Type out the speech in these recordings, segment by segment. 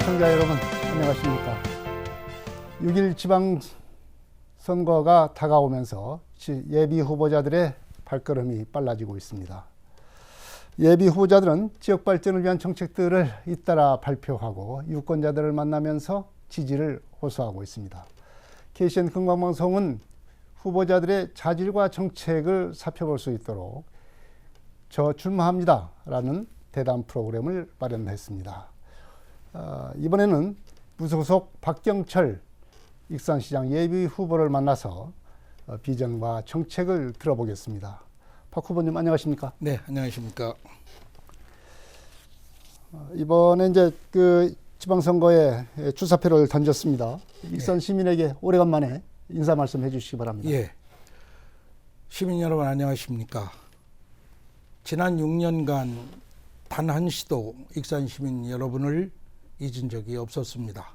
시청자 여러분, 안녕하십니까. 6일 지방선거가 다가오면서 예비 후보자들의 발걸음이 빨라지고 있습니다. 예비 후보자들은 지역 발전을 위한 정책들을 잇따라 발표하고 유권자들을 만나면서 지지를 호소하고 있습니다. KCN 금강방송은 후보자들의 자질과 정책을 살펴볼 수 있도록 저 출마합니다 라는 대담 프로그램을 마련했습니다. 이번에는 무소속 박경철 익산시장 예비 후보를 만나서 비전과 정책을 들어보겠습니다. 박 후보님 안녕하십니까? 네, 안녕하십니까? 이번에 이제 그 지방선거에 출사표를 던졌습니다. 익산 시민에게 오래간만에 인사 말씀 해주시기 바랍니다. 예, 시민 여러분 안녕하십니까? 지난 6년간 단 한 시도 익산 시민 여러분을 잊은 적이 없었습니다.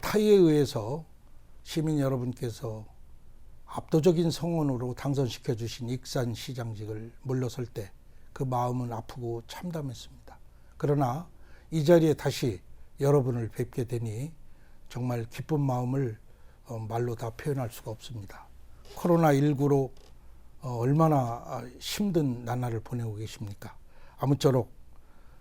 타의에 의해서 시민 여러분께서 압도적인 성원으로 당선시켜 주신 익산시장직을 물러설 때 그 마음은 아프고 참담했습니다. 그러나 이 자리에 다시 여러분을 뵙게 되니 정말 기쁜 마음을 말로 다 표현할 수가 없습니다. 코로나19로 얼마나 힘든 나날을 보내고 계십니까? 아무쪼록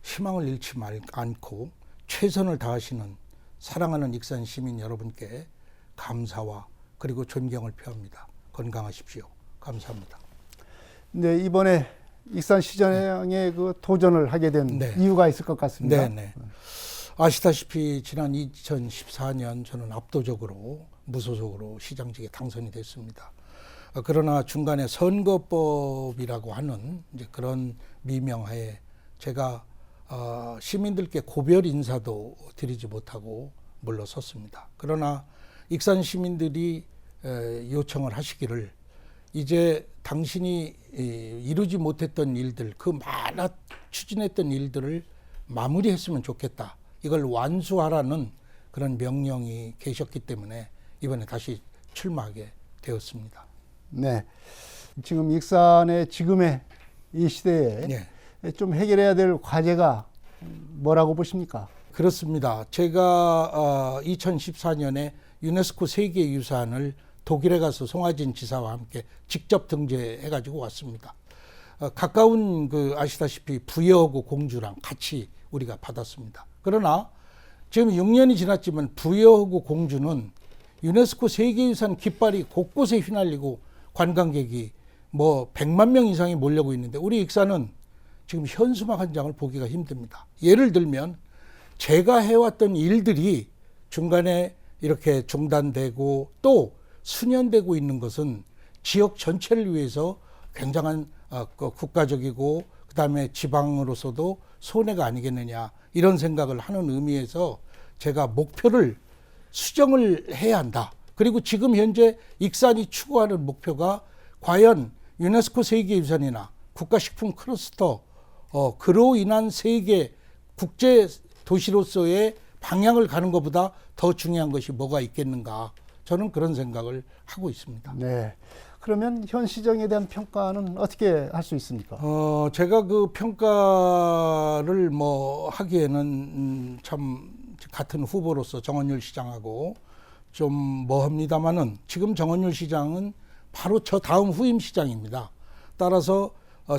희망을 잃지 않고 최선을 다하시는 사랑하는 익산 시민 여러분께 감사와 그리고 존경을 표합니다. 건강하십시오. 감사합니다. 네, 이번에 익산시장에 그 도전을 하게 된 이유가 있을 것 같습니다. 네. 아시다시피 지난 2014년 저는 압도적으로 무소속으로 시장직에 당선이 됐습니다. 그러나 중간에 선거법이라고 하는 이제 그런 미명하에 제가 시민들께 고별 인사도 드리지 못하고 물러섰습니다. 그러나 익산 시민들이 요청을 하시기를 이제 당신이 이루지 못했던 일들, 그 많아 추진했던 일들을 마무리했으면 좋겠다. 이걸 완수하라는 그런 명령이 계셨기 때문에 이번에 다시 출마하게 되었습니다. 네, 지금 익산의 지금의 이 시대에 좀 해결해야 될 과제가 뭐라고 보십니까? 그렇습니다. 제가 2014년에 유네스코 세계유산을 독일에 가서 송하진 지사와 함께 직접 등재해가지고 왔습니다. 가까운 아시다시피 부여하고 공주랑 같이 우리가 받았습니다. 그러나 지금 6년이 지났지만 부여하고 공주는 유네스코 세계유산 깃발이 곳곳에 휘날리고 관광객이 100만 명 이상이 몰려고 있는데 우리 익산은 지금 현수막 한 장을 보기가 힘듭니다. 예를 들면 제가 해왔던 일들이 중간에 이렇게 중단되고 또 수년되고 있는 것은 지역 전체를 위해서 굉장한 국가적이고 그다음에 지방으로서도 손해가 아니겠느냐 이런 생각을 하는 의미에서 제가 목표를 수정을 해야 한다. 그리고 지금 현재 익산이 추구하는 목표가 과연 유네스코 세계유산이나 국가식품 클러스터 그로 인한 세계 국제 도시로서의 방향을 가는 것보다 더 중요한 것이 뭐가 있겠는가 저는 그런 생각을 하고 있습니다. 네. 그러면 현 시정에 대한 평가는 어떻게 할 수 있습니까? 제가 그 평가를 하기에는 참 같은 후보로서 정원율 시장하고 좀 뭐합니다만은 지금 정원율 시장은 바로 저 다음 후임 시장입니다. 따라서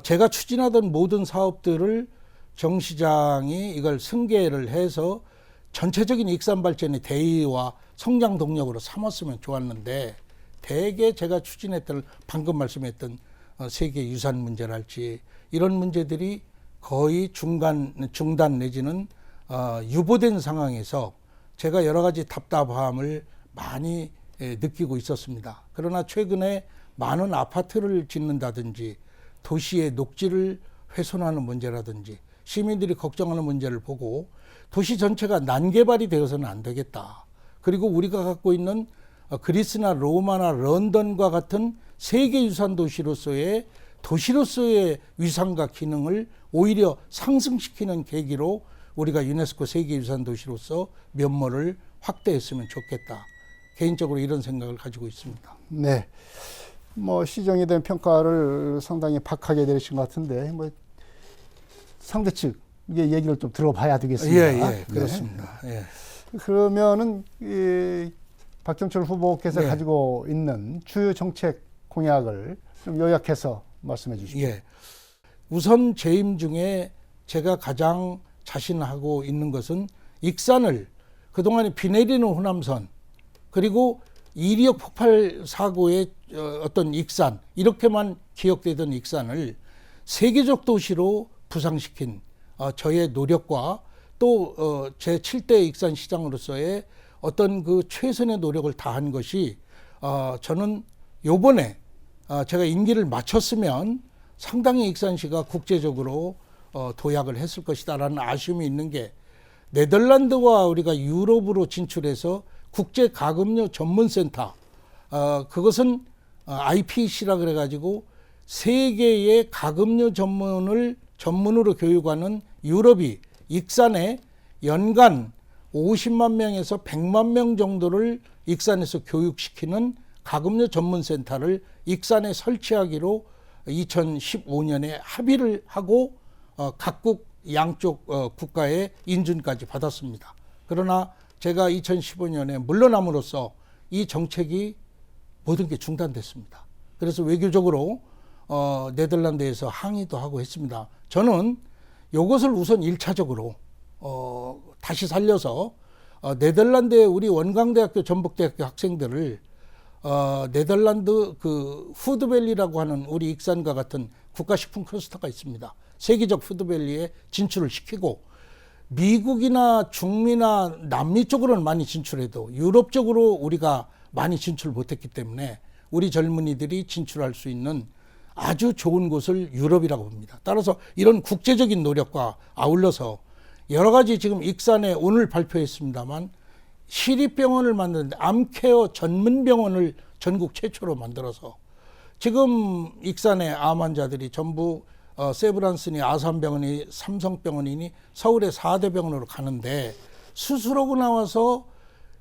제가 추진하던 모든 사업들을 정 시장이 이걸 승계를 해서 전체적인 익산 발전의 대의와 성장 동력으로 삼았으면 좋았는데 대개 제가 추진했던 방금 말씀했던 세계 유산 문제랄지 이런 문제들이 거의 중단 내지는 유보된 상황에서 제가 여러 가지 답답함을 많이 느끼고 있었습니다. 그러나 최근에 많은 아파트를 짓는다든지 도시의 녹지를 훼손하는 문제라든지 시민들이 걱정하는 문제를 보고 도시 전체가 난개발이 되어서는 안 되겠다. 그리고 우리가 갖고 있는 그리스나 로마나 런던과 같은 세계유산 도시로서의 위상과 기능을 오히려 상승시키는 계기로 우리가 유네스코 세계유산 도시로서 면모를 확대했으면 좋겠다. 개인적으로 이런 생각을 가지고 있습니다. 네. 시정에 대한 평가를 상당히 박하게 내리신 것 같은데, 상대 측, 이게 얘기를 좀 들어봐야 되겠습니다. 예, 그렇습니다. 예. 그러면은 이 박정철 후보께서 네. 가지고 있는 주요 정책 공약을 좀 요약해서 말씀해 주십시오. 예. 우선 재임 중에 제가 가장 자신하고 있는 것은 익산을 그동안에 비 내리는 호남선 그리고 이리역 폭발 사고의 어떤 익산 이렇게만 기억되던 익산을 세계적 도시로 부상시킨 저의 노력과 또 제 7대 익산 시장으로서의 어떤 그 최선의 노력을 다한 것이 저는 요번에 제가 임기를 마쳤으면 상당히 익산시가 국제적으로 도약을 했을 것이다라는 아쉬움이 있는 게 네덜란드와 우리가 유럽으로 진출해서 국제 가금류 전문센터 그것은 IPC라 그래가지고 세계의 가금류 전문으로 교육하는 유럽이 익산에 연간 50만 명에서 100만 명 정도를 익산에서 교육시키는 가금류 전문센터를 익산에 설치하기로 2015년에 합의를 하고 각국 양쪽 국가의 인준까지 받았습니다. 그러나 제가 2015년에 물러남으로써 이 정책이 모든 게 중단됐습니다. 그래서 외교적으로 네덜란드에서 항의도 하고 했습니다. 저는 이것을 우선 1차적으로 다시 살려서 네덜란드의 우리 원광대학교 전북대학교 학생들을 네덜란드 그 푸드밸리라고 하는 우리 익산과 같은 국가식품 클러스터가 있습니다. 세계적 푸드밸리에 진출을 시키고 미국이나 중미나 남미 쪽으로는 많이 진출해도 유럽 쪽으로 우리가 많이 진출 못했기 때문에 우리 젊은이들이 진출할 수 있는 아주 좋은 곳을 유럽이라고 봅니다. 따라서 이런 국제적인 노력과 아울러서 여러 가지 지금 익산에 오늘 발표했습니다만 시립병원을 만드는데 암케어 전문병원을 전국 최초로 만들어서 지금 익산의 암 환자들이 전부 세브란스니 아산병원이 삼성병원이니 서울의 4대 병원으로 가는데 수술하고 나와서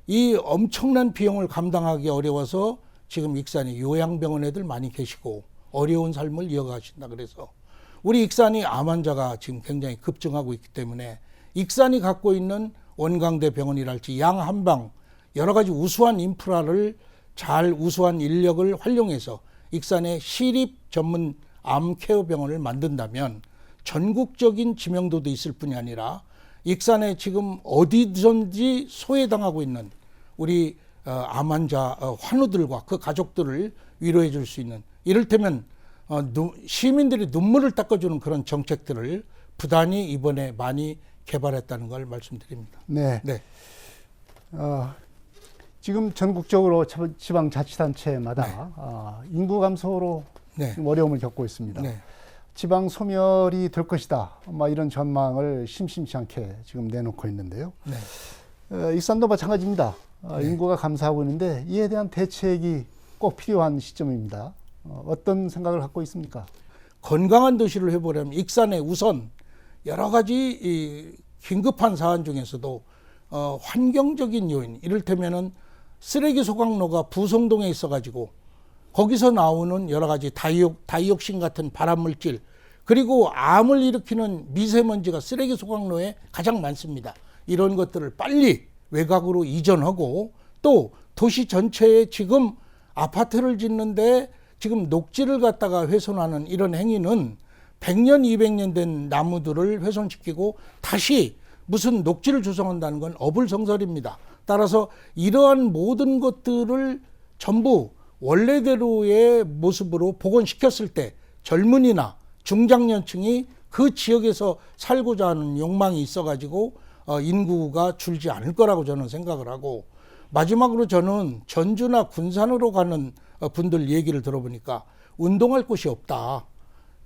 이 엄청난 비용을 감당하기 어려워서 지금 익산에 요양병원 애들 많이 계시고 어려운 삶을 이어가신다. 그래서 우리 익산이 암 환자가 지금 굉장히 급증하고 있기 때문에 익산이 갖고 있는 원광대 병원이랄지 양한방 여러 가지 우수한 인프라를 잘 우수한 인력을 활용해서 익산의 시립 전문 암케어 병원을 만든다면 전국적인 지명도도 있을 뿐이 아니라 익산에 지금 어디든지 소외당하고 있는 우리 암 환자 환우들과 그 가족들을 위로해 줄 수 있는 이를테면 시민들이 눈물을 닦아주는 그런 정책들을 부단히 이번에 많이 개발했다는 걸 말씀드립니다. 네. 네. 지금 전국적으로 지방자치단체마다 인구 감소로 네. 지금 어려움을 겪고 있습니다. 네. 지방 소멸이 될 것이다. 이런 전망을 심심치 않게 지금 내놓고 있는데요. 네. 익산도 마찬가지입니다. 네. 인구가 감소하고 있는데 이에 대한 대책이 꼭 필요한 시점입니다. 어떤 생각을 갖고 있습니까? 건강한 도시를 해보려면 익산에 우선 여러 가지 이 긴급한 사안 중에서도 환경적인 요인, 이를테면은 쓰레기 소각로가 부성동에 있어가지고 거기서 나오는 여러 가지 다이옥신 같은 발암물질 그리고 암을 일으키는 미세먼지가 쓰레기 소각로에 가장 많습니다. 이런 것들을 빨리 외곽으로 이전하고 또 도시 전체에 지금 아파트를 짓는데 지금 녹지를 갖다가 훼손하는 이런 행위는 100년, 200년 된 나무들을 훼손시키고 다시 무슨 녹지를 조성한다는 건 어불성설입니다. 따라서 이러한 모든 것들을 전부 원래대로의 모습으로 복원시켰을 때 젊은이나 중장년층이 그 지역에서 살고자 하는 욕망이 있어가지고 인구가 줄지 않을 거라고 저는 생각을 하고 마지막으로 저는 전주나 군산으로 가는 분들 얘기를 들어보니까 운동할 곳이 없다.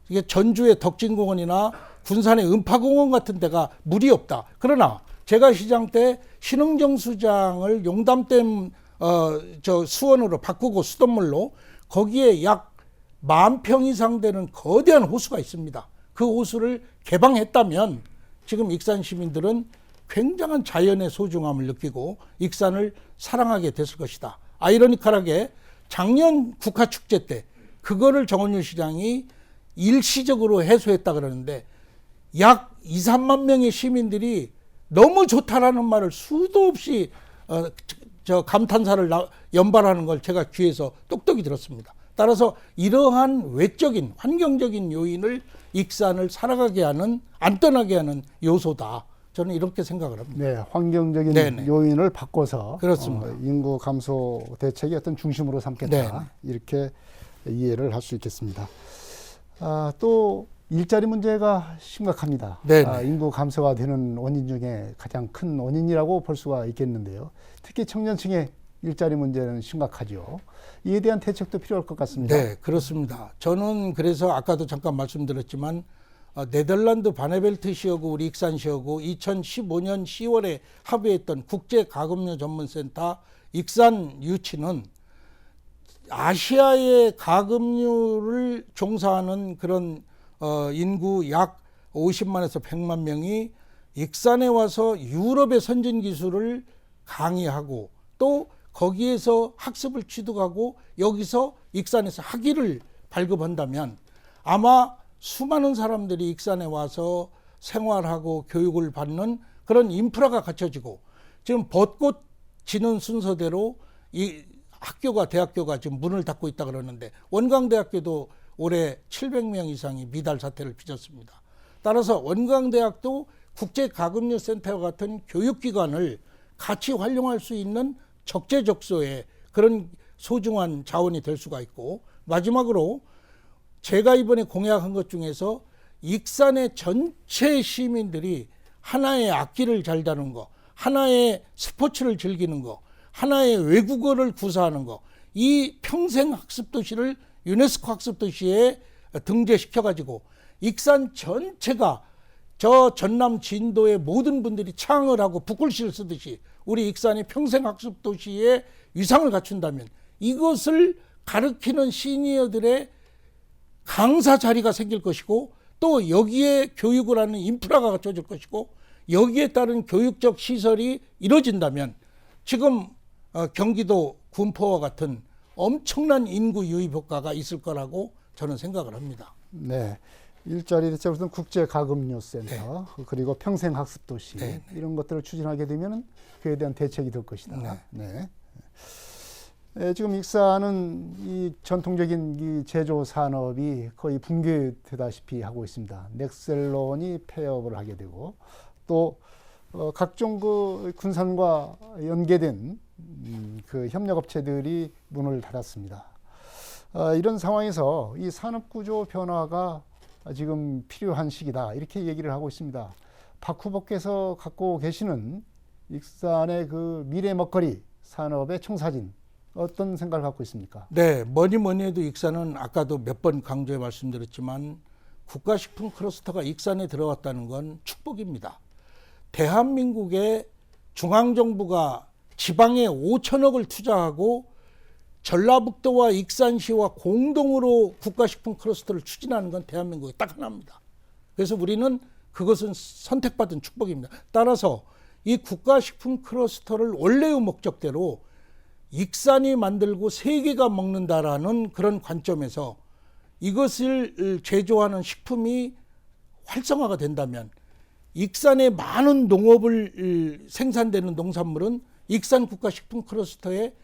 이게 전주의 덕진공원이나 군산의 음파공원 같은 데가 물이 없다. 그러나 제가 시장 때 신흥정수장을 용담댐 수원으로 바꾸고 수돗물로 거기에 약 10,000평 이상 되는 거대한 호수가 있습니다. 그 호수를 개방했다면 지금 익산 시민들은 굉장한 자연의 소중함을 느끼고 익산을 사랑하게 됐을 것이다. 아이러니컬하게 작년 국화축제 때 그거를 정원윤 시장이 일시적으로 해소했다 그러는데 약 2, 3만 명의 시민들이 너무 좋다라는 말을 수도 없이 저 감탄사를 연발하는 걸 제가 귀에서 똑똑히 들었습니다. 따라서 이러한 외적인 환경적인 요인을 익산을 살아가게 하는, 안 떠나게 하는 요소다. 저는 이렇게 생각을 합니다. 네, 환경적인 네네. 요인을 바꿔서 그렇습니다. 인구 감소 대책의 어떤 중심으로 삼겠다. 네네. 이렇게 이해를 할 수 있겠습니다. 또 일자리 문제가 심각합니다. 네네. 인구 감소가 되는 원인 중에 가장 큰 원인이라고 볼 수가 있겠는데요. 특히 청년층의 일자리 문제는 심각하죠. 이에 대한 대책도 필요할 것 같습니다. 네, 그렇습니다. 저는 그래서 아까도 잠깐 말씀드렸지만 네덜란드 바네벨트 시하고 우리 익산시하고 2015년 10월에 합의했던 국제가금류 전문센터 익산 유치는 아시아의 가금류를 종사하는 그런 인구 약 50만에서 100만 명이 익산에 와서 유럽의 선진 기술을 강의하고 또 거기에서 학습을 취득하고 여기서 익산에서 학위를 발급한다면 아마 수많은 사람들이 익산에 와서 생활하고 교육을 받는 그런 인프라가 갖춰지고 지금 벚꽃 지는 순서대로 이 학교가 대학교가 지금 문을 닫고 있다 그러는데 원광대학교도 올해 700명 이상이 미달 사태를 빚었습니다. 따라서 원광대학도 국제가금류센터와 같은 교육기관을 같이 활용할 수 있는 적재적소의 그런 소중한 자원이 될 수가 있고 마지막으로 제가 이번에 공약한 것 중에서 익산의 전체 시민들이 하나의 악기를 잘 다루는 거, 하나의 스포츠를 즐기는 거, 하나의 외국어를 구사하는 거, 이 평생 학습 도시를 유네스코 학습 도시에 등재시켜 가지고 익산 전체가 저 전남 진도의 모든 분들이 창을 하고 붓글씨를 쓰듯이 우리 익산이 평생 학습 도시의 위상을 갖춘다면 이것을 가르치는 시니어들의 강사 자리가 생길 것이고 또 여기에 교육을 하는 인프라가 갖춰질 것이고 여기에 따른 교육적 시설이 이루어진다면 지금 경기도 군포와 같은 엄청난 인구 유입 효과가 있을 거라고 저는 생각을 합니다. 네. 일자리 대책으로서는 국제가금류센터 그리고 평생학습도시 이런 것들을 추진하게 되면 그에 대한 대책이 될 것이다. 네. 지금 익산은 이 전통적인 이 제조 산업이 거의 붕괴되다시피 하고 있습니다. 넥셀론이 폐업을 하게 되고 또 각종 그 군산과 연계된 그 협력업체들이 문을 닫았습니다. 이런 상황에서 이 산업구조 변화가 지금 필요한 시기다 이렇게 얘기를 하고 있습니다. 박 후보께서 갖고 계시는 익산의 그 미래 먹거리 산업의 청사진 어떤 생각을 갖고 있습니까? 네, 뭐니 해도 익산은 아까도 몇 번 강조해 말씀드렸지만 국가식품 클러스터가 익산에 들어왔다는 건 축복입니다. 대한민국의 중앙정부가 지방에 5천억을 투자하고 전라북도와 익산시와 공동으로 국가식품 클러스터를 추진하는 건 대한민국에 딱 하나입니다. 그래서 우리는 그것은 선택받은 축복입니다. 따라서 이 국가식품 클러스터를 원래의 목적대로 익산이 만들고 세계가 먹는다라는 그런 관점에서 이것을 제조하는 식품이 활성화가 된다면 익산의 많은 농업을 생산되는 농산물은 익산 국가식품 클러스터에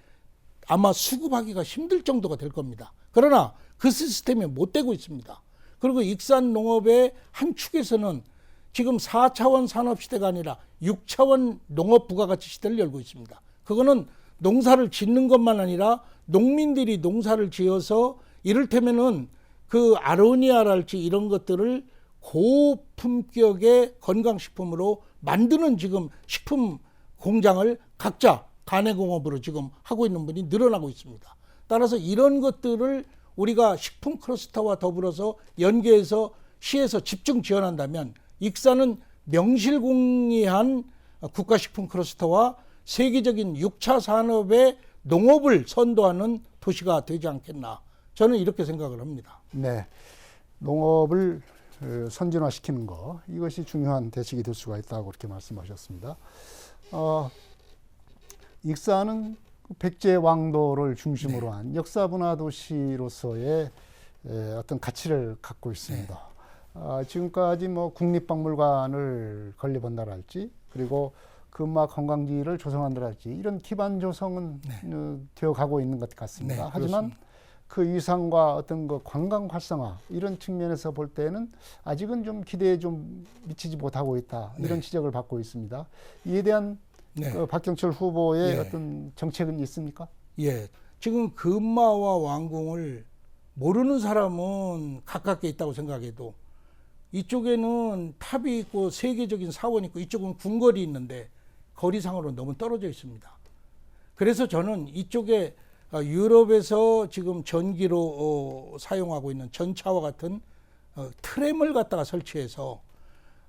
아마 수급하기가 힘들 정도가 될 겁니다. 그러나 그 시스템이 못 되고 있습니다. 그리고 익산 농업의 한 축에서는 지금 4차원 산업시대가 아니라 6차원 농업 부가가치 시대를 열고 있습니다. 그거는 농사를 짓는 것만 아니라 농민들이 농사를 지어서 이를테면은 그 아로니아랄지 이런 것들을 고품격의 건강식품으로 만드는 지금 식품 공장을 각자 가내공업으로 지금 하고 있는 분이 늘어나고 있습니다. 따라서 이런 것들을 우리가 식품 클러스터와 더불어서 연계해서 시에서 집중 지원한다면 익산은 명실공히한 국가식품 클러스터와 세계적인 6차 산업의 농업을 선도하는 도시가 되지 않겠나. 저는 이렇게 생각을 합니다. 네. 농업을 선진화시키는 거 이것이 중요한 대책이 될 수가 있다고 그렇게 말씀하셨습니다. 익산은 백제왕도를 중심으로 한 역사문화 도시로서의 어떤 가치를 갖고 있습니다. 지금까지 뭐 국립박물관을 건립한다랄지 그리고 금마 관광지를 조성한다랄지 이런 기반 조성은 되어 가고 있는 것 같습니다. 네, 하지만 그렇습니다. 그 위상과 어떤 그 관광 활성화 이런 측면에서 볼 때는 아직은 좀 기대에 좀 미치지 못하고 있다 이런 지적을 받고 있습니다. 이에 대한 그 박경철 후보의 어떤 정책은 있습니까? 예, 지금 금마와 왕궁을 모르는 사람은 가깝게 있다고 생각해도 이쪽에는 탑이 있고 세계적인 사원이 있고 이쪽은 궁궐이 있는데 거리상으로 너무 떨어져 있습니다. 그래서 저는 이쪽에 유럽에서 지금 전기로 사용하고 있는 전차와 같은 트램을 갖다가 설치해서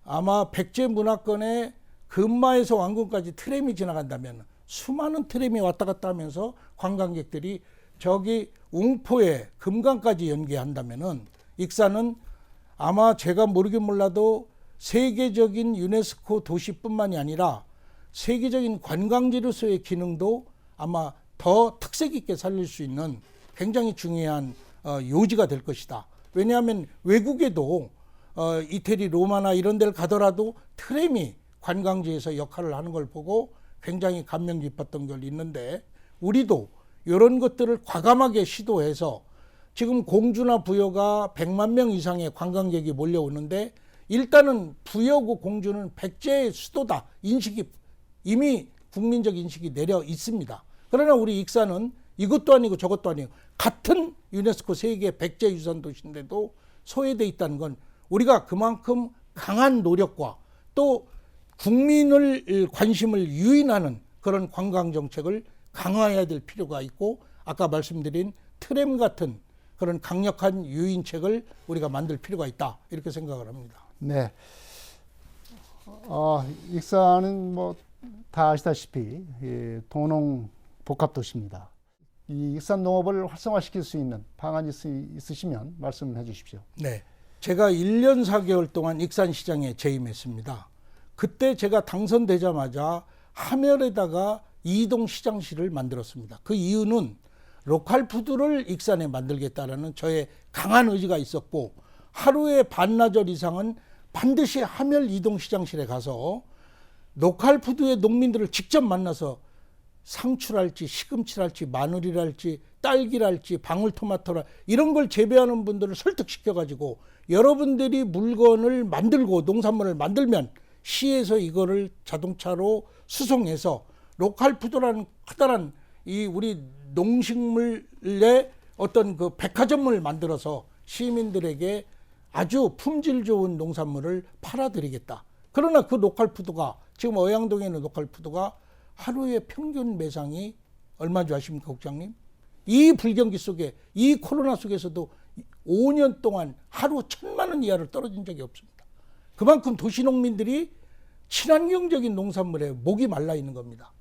아마 백제문화권에 금마에서 왕궁까지 트램이 지나간다면 수많은 트램이 왔다 갔다 하면서 관광객들이 저기 웅포에 금강까지 연계한다면은 익산은 아마 제가 모르긴 몰라도 세계적인 유네스코 도시뿐만이 아니라 세계적인 관광지로서의 기능도 아마 더 특색 있게 살릴 수 있는 굉장히 중요한 요지가 될 것이다. 왜냐하면 외국에도 이태리 로마나 이런 데를 가더라도 트램이 관광지에서 역할을 하는 걸 보고 굉장히 감명 깊었던 걸 있는데 우리도 이런 것들을 과감하게 시도해서 지금 공주나 부여가 100만 명 이상의 관광객이 몰려오는데 일단은 부여고 공주는 백제의 수도다 인식이 이미 국민적 인식이 내려 있습니다. 그러나 우리 익산은 이것도 아니고 저것도 아니고 같은 유네스코 세계 백제유산 도시인데도 소외되어 있다는 건 우리가 그만큼 강한 노력과 또 국민을 관심을 유인하는 그런 관광 정책을 강화해야 될 필요가 있고 아까 말씀드린 트램 같은 그런 강력한 유인책을 우리가 만들 필요가 있다 이렇게 생각을 합니다. 네. 익산은 뭐 다 아시다시피 도농 복합 도시입니다. 이 익산 농업을 활성화시킬 수 있는 방안이 있으시면 말씀해 주십시오. 네, 제가 1년 4개월 동안 익산시장에 재임했습니다. 그때 제가 당선되자마자 하멸에다가 이동 시장실을 만들었습니다. 그 이유는 로컬 푸드를 익산에 만들겠다라는 저의 강한 의지가 있었고 하루에 반나절 이상은 반드시 하멸 이동 시장실에 가서 로컬 푸드의 농민들을 직접 만나서 상추랄지 시금치랄지 마늘이랄지 딸기랄지 방울토마토라 이런 걸 재배하는 분들을 설득시켜 가지고 여러분들이 물건을 만들고 농산물을 만들면 시에서 이거를 자동차로 수송해서 로컬 푸드라는 커다란 이 우리 농식물의 어떤 그 백화점을 만들어서 시민들에게 아주 품질 좋은 농산물을 팔아드리겠다. 그러나 그 로컬 푸드가 지금 어양동에 있는 로컬 푸드가 하루에 평균 매상이 얼마인 줄 아십니까, 국장님? 이 불경기 속에 이 코로나 속에서도 5년 동안 하루 1,000만 원 이하를 떨어진 적이 없습니다. 그만큼 도시농민들이 친환경적인 농산물에 목이 말라 있는 겁니다.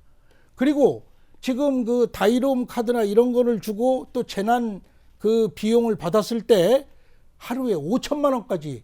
그리고 지금 그 다이롬 카드나 이런 거를 주고 또 재난 그 비용을 받았을 때 하루에 5천만 원까지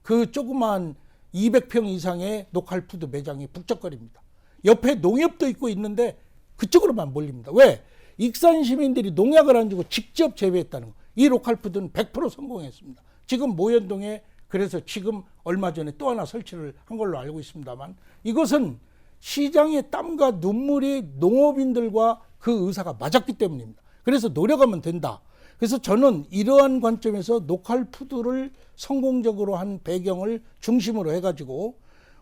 그 조그만 200평 이상의 로컬 푸드 매장이 북적거립니다. 옆에 농협도 있고 있는데 그쪽으로만 몰립니다. 왜? 익산 시민들이 농약을 안 주고 직접 재배했다는 거. 이 로컬 푸드는 100% 성공했습니다. 지금 모현동에 그래서 지금 얼마 전에 또 하나 설치를 한 걸로 알고 있습니다만 이것은 시장의 땀과 눈물이 농업인들과 그 의사가 맞았기 때문입니다. 그래서 노력하면 된다. 그래서 저는 이러한 관점에서 로컬 푸드를 성공적으로 한 배경을 중심으로 해가지고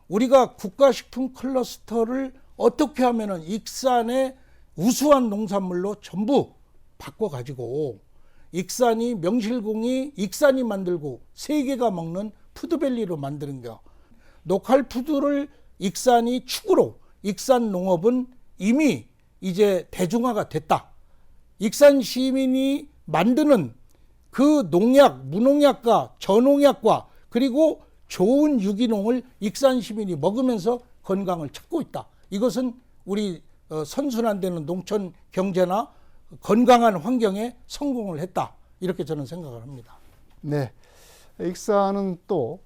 우리가 국가식품 클러스터를 어떻게 하면은 익산의 우수한 농산물로 전부 바꿔가지고 익산이 명실공히 익산이 만들고 세계가 먹는 푸드밸리로 만드는 거. 로컬 푸드를 익산이 축으로 익산 농업은 이미 이제 대중화가 됐다. 익산 시민이 만드는 그 농약, 무농약과 저농약과 그리고 좋은 유기농을 익산 시민이 먹으면서 건강을 찾고 있다. 이것은 우리 선순환되는 농촌 경제나 건강한 환경에 성공을 했다. 이렇게 저는 생각을 합니다. 네, 익산은 또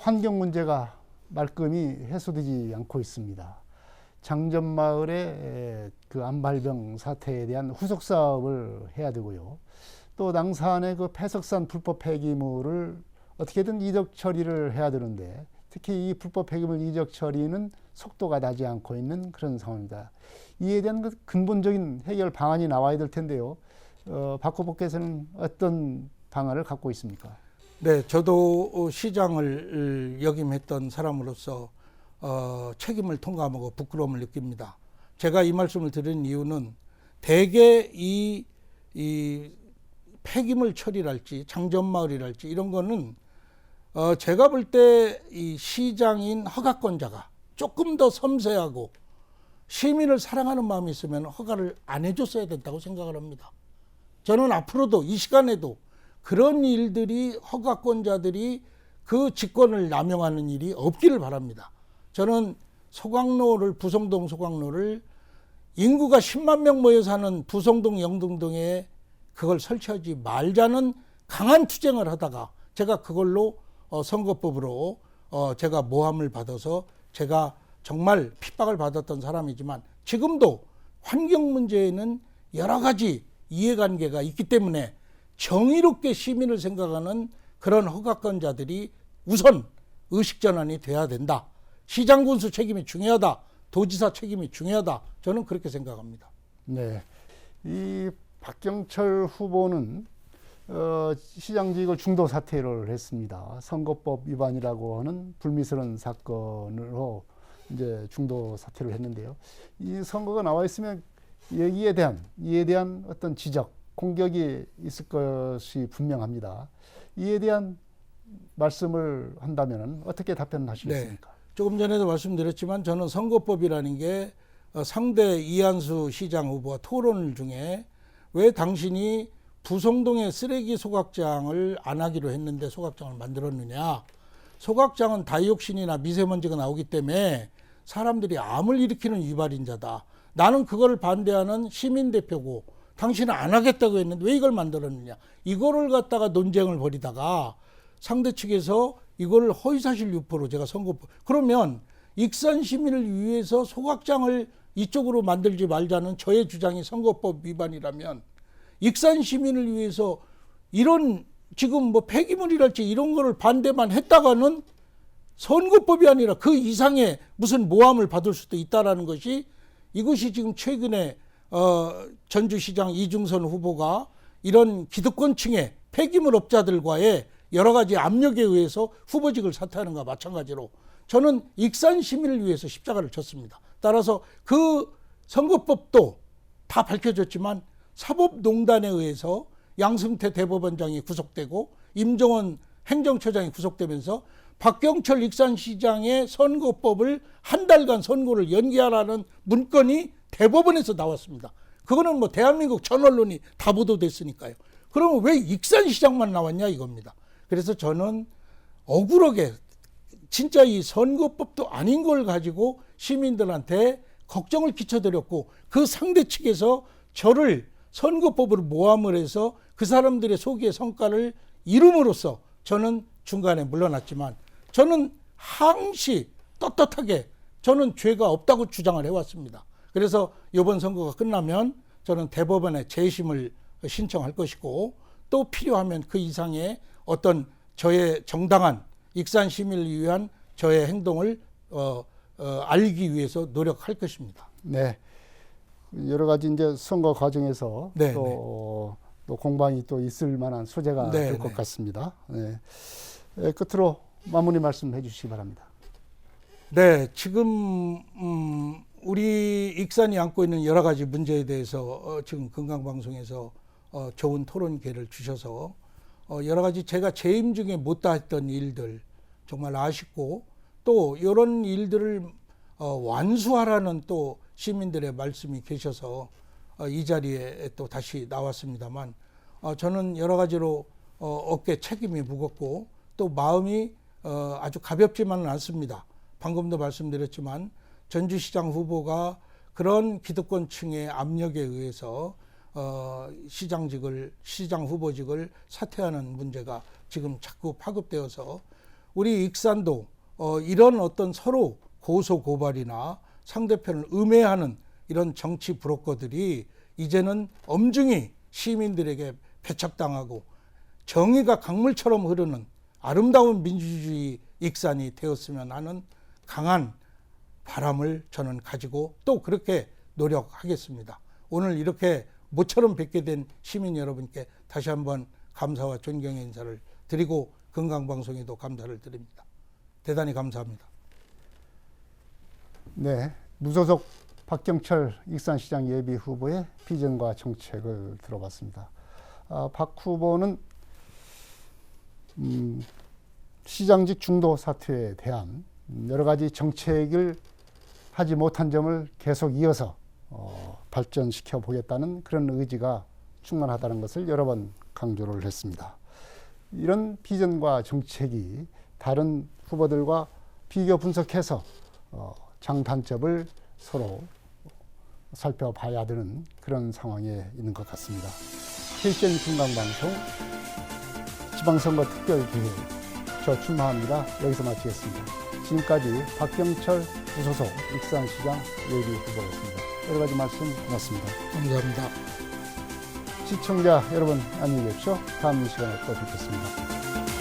환경 문제가 말끔히 해소되지 않고 있습니다. 장전마을의 그 암발병 사태에 대한 후속 사업을 해야 되고요. 또 낭산의 그 폐석산 불법 폐기물을 어떻게든 이적 처리를 해야 되는데 특히 이 불법 폐기물 이적 처리는 속도가 나지 않고 있는 그런 상황입니다. 이에 대한 그 근본적인 해결 방안이 나와야 될 텐데요. 박 후보께서는 어떤 방안을 갖고 있습니까? 네, 저도 시장을 역임했던 사람으로서 책임을 통감하고 부끄러움을 느낍니다. 제가 이 말씀을 드린 이유는 대개 이 폐기물 처리랄지 장전마을이랄지 이런 거는 제가 볼 때 이 시장인 허가권자가 조금 더 섬세하고 시민을 사랑하는 마음이 있으면 허가를 안 해줬어야 된다고 생각을 합니다. 저는 앞으로도 이 시간에도 그런 일들이 허가권자들이 그 직권을 남용하는 일이 없기를 바랍니다. 저는 소각로를 부성동 소각로를 인구가 10만 명 모여 사는 부성동 영등동에 그걸 설치하지 말자는 강한 투쟁을 하다가 제가 그걸로 선거법으로 제가 모함을 받아서 제가 정말 핍박을 받았던 사람이지만 지금도 환경 문제에는 여러 가지 이해관계가 있기 때문에 정의롭게 시민을 생각하는 그런 허가권자들이 우선 의식전환이 돼야 된다. 시장군수 책임이 중요하다. 도지사 책임이 중요하다. 저는 그렇게 생각합니다. 네, 이 박경철 후보는 시장직을 중도 사퇴를 했습니다. 선거법 위반이라고 하는 불미스러운 사건으로 이제 중도 사퇴를 했는데요. 이 선거가 나와 있으면 이에 대한 어떤 지적, 공격이 있을 것이 분명합니다. 이에 대한 말씀을 한다면 어떻게 답변하시겠습니까? 네, 조금 전에도 말씀드렸지만 저는 선거법이라는 게 상대 이한수 시장 후보와 토론 중에 왜 당신이 부성동에 쓰레기 소각장을 안 하기로 했는데 소각장을 만들었느냐. 소각장은 다이옥신이나 미세먼지가 나오기 때문에 사람들이 암을 일으키는 유발인자다. 나는 그걸 반대하는 시민대표고 당신은 안 하겠다고 했는데 왜 이걸 만들었느냐. 이거를 갖다가 논쟁을 벌이다가 상대 측에서 이걸 허위사실 유포로 제가 선거법. 그러면 익산 시민을 위해서 소각장을 이쪽으로 만들지 말자는 저의 주장이 선거법 위반이라면 익산 시민을 위해서 이런 지금 뭐 폐기물이랄지 이런 거를 반대만 했다가는 선거법이 아니라 그 이상의 무슨 모함을 받을 수도 있다라는 것이 이것이 지금 최근에 전주시장 이중선 후보가 이런 기득권층의 폐기물 업자들과의 여러 가지 압력에 의해서 후보직을 사퇴하는 것과 마찬가지로 저는 익산 시민을 위해서 십자가를 쳤습니다. 따라서 그 선거법도 다 밝혀졌지만 사법농단에 의해서 양승태 대법원장이 구속되고 임종원 행정처장이 구속되면서 박경철 익산시장의 선거법을 한 달간 선고를 연기하라는 문건이 대법원에서 나왔습니다. 그거는 뭐 대한민국 전 언론이 다 보도됐으니까요. 그러면 왜 익산시장만 나왔냐 이겁니다. 그래서 저는 억울하게 진짜 이 선거법도 아닌 걸 가지고 시민들한테 걱정을 끼쳐드렸고 그 상대 측에서 저를 선거법으로 모함을 해서 그 사람들의 소기의 성과를 이룸으로써 저는 중간에 물러났지만 저는 항시 떳떳하게 저는 죄가 없다고 주장을 해왔습니다. 그래서 이번 선거가 끝나면 저는 대법원에 재심을 신청할 것이고 또 필요하면 그 이상의 어떤 저의 정당한 익산 시민을 위한 저의 행동을 알기 위해서 노력할 것입니다. 네. 여러 가지 이제 선거 과정에서 네, 또 공방이 또 있을 만한 소재가 네, 될 것 네. 같습니다. 네. 끝으로 마무리 말씀해 주시기 바랍니다. 네, 지금 우리 익산이 안고 있는 여러 가지 문제에 대해서 지금 건강방송에서 좋은 토론 기회를 주셔서 여러 가지 제가 재임 중에 못다 했던 일들 정말 아쉽고 또 이런 일들을 완수하라는 또 시민들의 말씀이 계셔서 이 자리에 또 다시 나왔습니다만 저는 여러 가지로 어깨 책임이 무겁고 또 마음이 아주 가볍지만은 않습니다. 방금도 말씀드렸지만 전주시장 후보가 그런 기득권층의 압력에 의해서 시장 후보직을 사퇴하는 문제가 지금 자꾸 파급되어서 우리 익산도 이런 어떤 서로 고소 고발이나 상대편을 음해하는 이런 정치 브로커들이 이제는 엄중히 시민들에게 배척당하고 정의가 강물처럼 흐르는 아름다운 민주주의 익산이 되었으면 하는 강한 바람을 저는 가지고 또 그렇게 노력하겠습니다. 오늘 이렇게 모처럼 뵙게 된 시민 여러분께 다시 한번 감사와 존경의 인사를 드리고 건강방송에도 감사를 드립니다. 대단히 감사합니다. 네, 무소속 박경철 익산시장 예비후보의 비전과 정책을 들어봤습니다. 박 후보는 시장직 중도 사퇴에 대한 여러 가지 정책을 하지 못한 점을 계속 이어서 발전시켜 보겠다는 그런 의지가 충만하다는 것을 여러 번 강조를 했습니다. 이런 비전과 정책이 다른 후보들과 비교 분석해서 장단점을 서로 살펴봐야 되는 그런 상황에 있는 것 같습니다. KCN 중간방송 지방선거 특별기획 저 출마합니다. 여기서 마치겠습니다. 지금까지 박경철 무소속 익산시장 예비후보였습니다. 여러 가지 말씀 고맙습니다. 감사합니다. 시청자 여러분 안녕히 계십시오. 다음 이 시간에 또 뵙겠습니다.